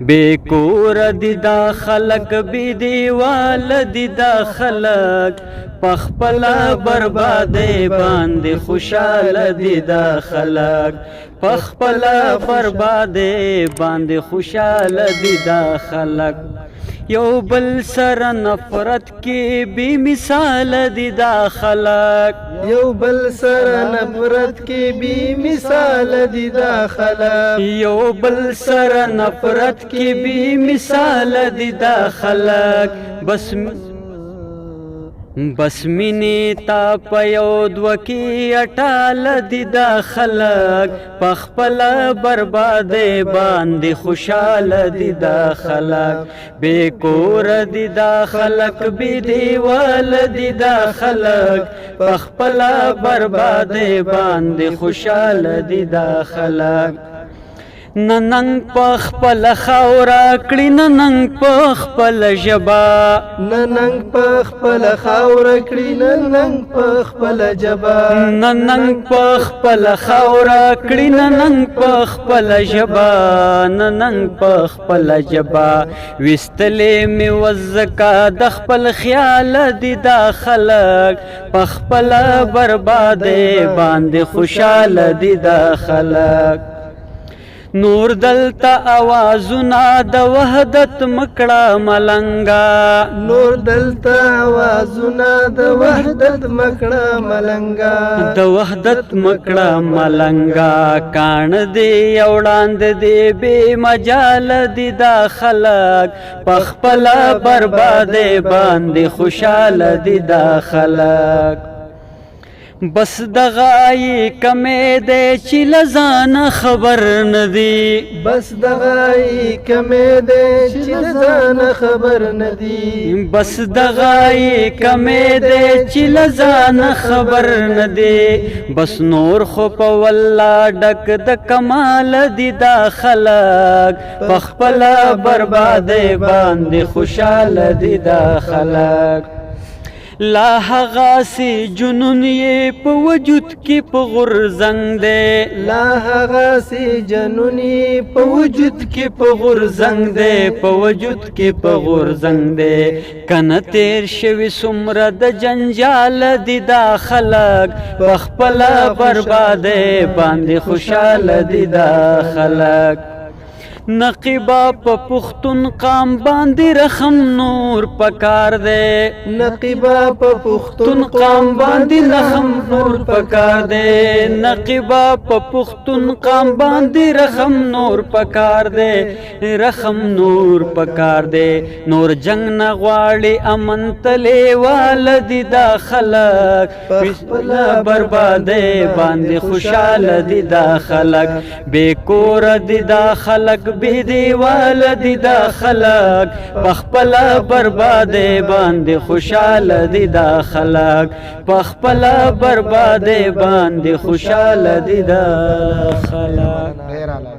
بے کور دی دا خلق بی دیوال دی دا خلق پخپلا بربادے باندې خوشحال دی دا خلق پخپلا بربادے باندې خوشحال دی دا خلق یو بل سر نفرت کی بی مثال دی دا خلق یو بل سر نفرت کی بی مثال دی دا خلق یو بل سر نفرت کی بی مثال دی دا خلق بس مینی تا پیو دوکی اٹال دی دا خلق پخپلا بربادے باندې خوشحال دی دا خلق بے کور دی دا خلق بی دیوال دی دا خلق پخپلا بربادے باندې خوشحال دی دا خلق نننګ پخپل خاورا کړي نننګ پخپل ژبا نننګ پخپل خاورا کړي نننګ پخپل ژبا نننګ پخپل خاورا کړي نننګ پخپل ژبا نننګ پخپل ژبا وستلې می وزکا د خپل خیال دی دا خلق پخپل بربادې باندې خوشحال دی دا خلق نور دلتا آوازنا د وحدت مکړه ملنګا نور دلتا آوازنا د وحدت مکړه ملنګا د وحدت مکړه ملنګا کان دی وړاند دی بے مجال دی دا خلق پخپلا بربادې باندې خوشحال دی دا خلق بس دغای کمې دې چې لزان خبر ندی بس دغای کمې دې چې لزان خبر ندی بس دغای کمې دې چې لزان خبر ندی بس نور خو په والله ډک د کمال دی دا خلق پخپلا بربادې باندې خوشحال دی دا خلق لا هغاسی جنون یہ پا وجود کی پا غرزنگ دے لا هغاسی جنون یہ پا وجود کی پا غرزنگ دے پا وجود کی پا غرزنگ دے کن تیر شوی سمر د جنجال دی دا خلق پخپلا بربادے باندې خوشحال دی دا خلق نقیبا پا پختون قام باندې رخم نور پکار دے نقیبا پا پختون قام باندې رخم نور پکار دے نقیبا پا پختون قام باندې رخم نور پکار دے رخم نور پکار دے نور جنگ نغواړي امن تلے والدی دا خلق پخپلا بربادې باندې خوشحال دی دا خلق بے کور دی دا خلق بی دیوال دی دا خلق پخپلا بربادې باندې خوشحال دی دا خلق پخپلا بربادې باندې خوشحال دی دا خلق